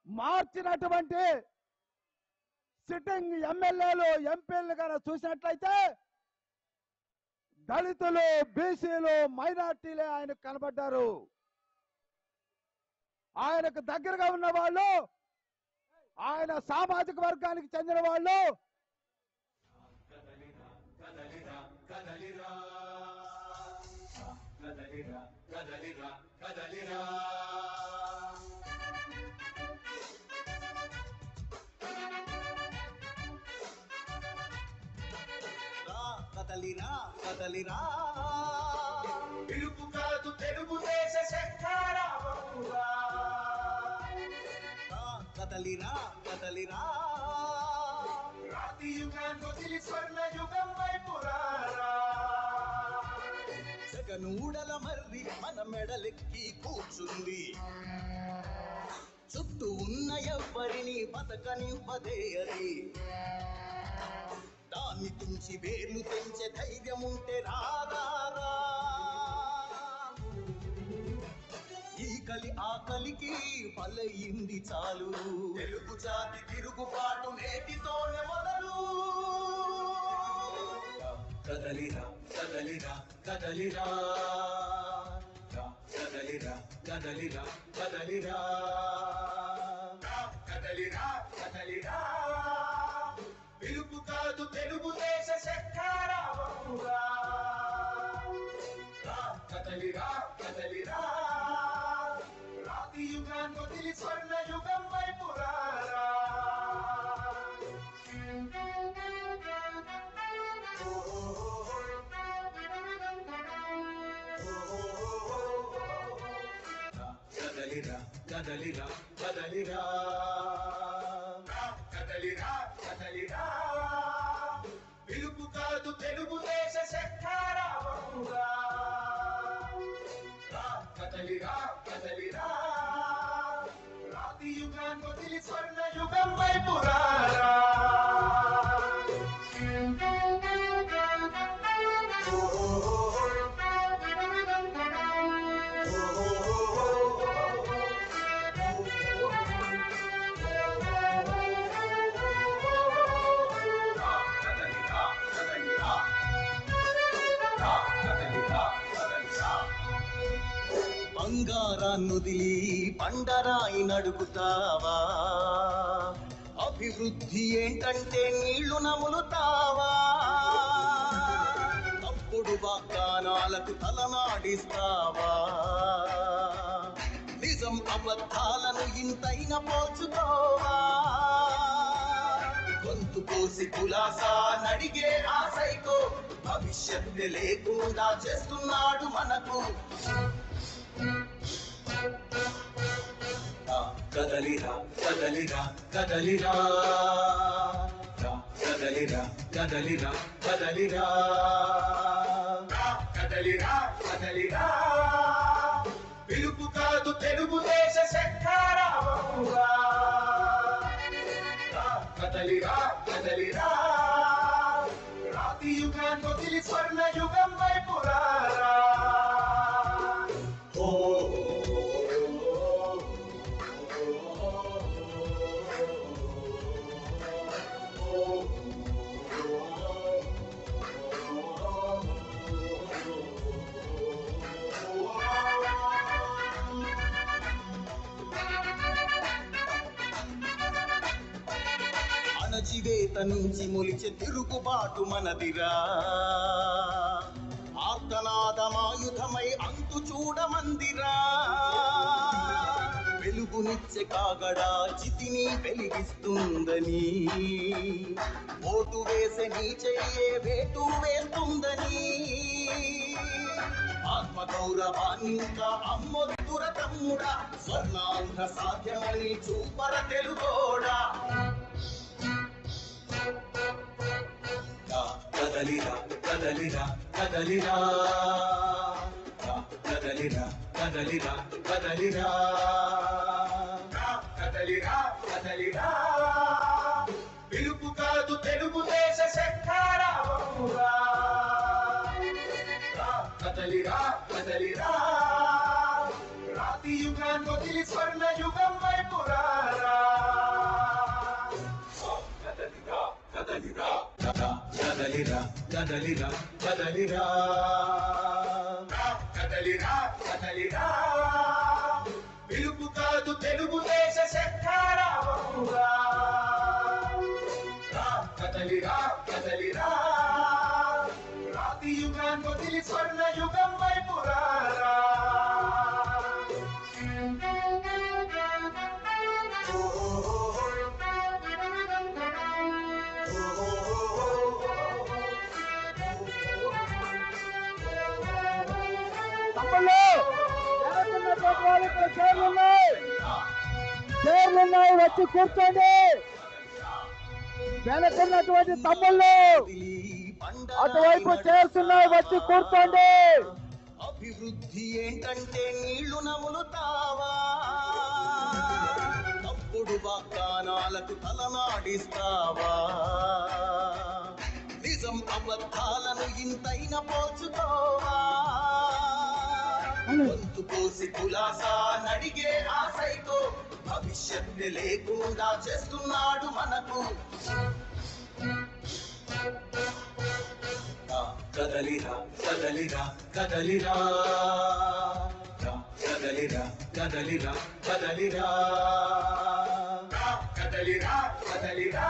మార్చినటువంటి sitting ఎమ్మెల్యేలు ఎంపీలు కనుక చూసినట్లయితే దళితులు, బీసీలు, మైనార్టీలే ఆయనకు కనబడ్డారు. ఆయనకు దగ్గరగా ఉన్న వాళ్ళు, ఆయన సామాజిక వర్గానికి చెందిన వాళ్ళు కదలిరా కదలిరా పిలుపు కాదు తెలుగుదేశ శంఖారావమురా. కదలిరా కదలిరా రాతి యుగాన్ని వదిలి స్వర్ణ యుగం వైపు రారా. జగనూడల మర్రి మన మెడలెక్కి కూర్చుంది, చుట్టూ ఉన్న ఎవ్వరిని బతకనివ్వదే అది. దాన్ని తుంచి వేర్లు తెంచే ధైర్యం ఉంటే రాదారా. ఈ కలి ఆకలికి బలయింది చాలు, తెలుగు జాతి తిరుగుబాటు నేటితోనే మొదలు. కదలిరా కదలిరా కదలిరా కదలిరా కదలిరా కదలిరా కదలిరా కదలిరా పిలుపు కాదు తెలుగుదేశ శంఖారావమురా. కదలిరా కదలిరా రాతి యుగాన్ని వదిలి స్వర్ణ యుగం వైపు రారా. కదలిరా కదలిరా కదలిరా కదలిరా కదలిరా పిలుపు కాదు తెలుగుదేశ శంఖారావమురా. కదలిరా కదలిరా రాతి యుగాన్ని వదిలి స్వర్ణ యుగం వైపు రారా. బంగారాన్నొదిలి పండరాయి నడుపుతావా? అభివృద్ధి ఏంటంటే నీళ్లు నములుతావా? తప్పుడు వాగ్దానాలకు తలనాడిస్తావా? నిజం అబద్ధాలను ఇంతైనా పోల్చుకోవా? గొంతు కోసి కులాసా నడిగే ఆ సైకో భవిష్యత్తు లేకుండా చేస్తున్నాడు మనకు. కదలిరా కదలిరా కదలిరా కదలిరా కదలిరా కదలిరా కదలిరా కదలిరా పిలుపు కాదు తెలుగుదేశ శంఖారావమురా. కదలిరా కదలిరా రాతి యుగాన్ని వదిలి స్వర్ణ యుగం వైపు రారా. అణచివేత నుంచి మొలిచే తిరుగుబాటు మనదిరా. ఆర్తనాదమాయుధమై అంతు చూడమందిరా. వెలుగునిచ్చే కాగడా చితిని వెలిగిస్తుందని, ఓటు వేసే నీ చెయ్యే వేటు వేస్తుందని, ఆత్మగౌరవాన్ని ఇంకా అమ్మొద్దుర తమ్ముడా, స్వర్ణాంధ్ర సాధ్యమని చూపర తెలుగోడా. కదలిరా కదలిరా కదలిరా కదలిరా కదలిరా కదలిరా కదలిరా కదలిరా పిలుపు కాదు తెలుగుదేశ శంఖారావమురా. కదలిరా కదలిరా రాతి యుగాన్ని వదిలి స్వర్ణ యుగం వైపు రారా. కదలిరా కదలిరా కదలిరా కదలిరా కదలిరా పిలుపు కాదు తెలుగుదేశ శంఖారావమురా కదలిరా కదలిరా రాతి యుగాన్ని వదిలి స్వర్ణ యుగం వైపు రారా చైర్లున్నాయి, వచ్చి కూర్చోండి. వెనకున్నటువంటి తమ్ముళ్ళు అటువైపు చేరుతున్నాయి, వచ్చి కూర్చోండి. అభివృద్ధి ఏంటంటే నీళ్లు నములుతావా తప్పుడు వాగ్దానాలకు తలనాడిస్తావా నిజం అబద్ధాలను ఇంతైన పోల్చుకోవా గొంతు కోసి కులాసా నడిగే ఆ సైకో భవిష్యత్తు లేకుండా చేస్తున్నాడు మనకు కదలిరా కదలిరా కదలిరా కదలిరా కదలిరా కదలిరా కదలిరా కదలిరా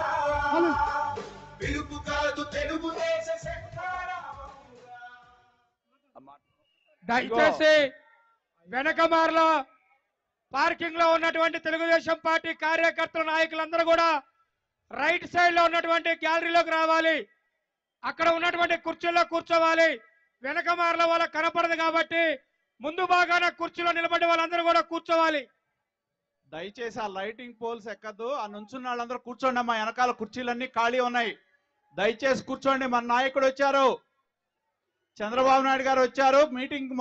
పిలుపు కాదు తెలుగుదేశ శంఖారావమురా. దయచేసి వెనకమార్లో పార్కింగ్ లో ఉన్నటువంటి తెలుగుదేశం పార్టీ కార్యకర్తల నాయకులందరూ కూడా రైట్ సైడ్ లో ఉన్నటువంటి గ్యాలరీలోకి రావాలి. అక్కడ ఉన్నటువంటి కుర్చీల్లో కూర్చోవాలి. వెనకమార్ల వాళ్ళకి కనపడదు కాబట్టి ముందు భాగాన కుర్చీలో నిలబడి వాళ్ళందరూ కూడా కూర్చోవాలి. దయచేసి ఆ లైటింగ్ పోల్స్ ఎక్కద్దు. ఆ నుంచున్న వాళ్ళందరూ కూర్చోండి. మా వెనకాల కుర్చీలన్నీ ఖాళీ ఉన్నాయి. దయచేసి కూర్చోండి. మన నాయకుడు వచ్చారు, చంద్రబాబు నాయుడు గారు వచ్చారు. మీటింగ్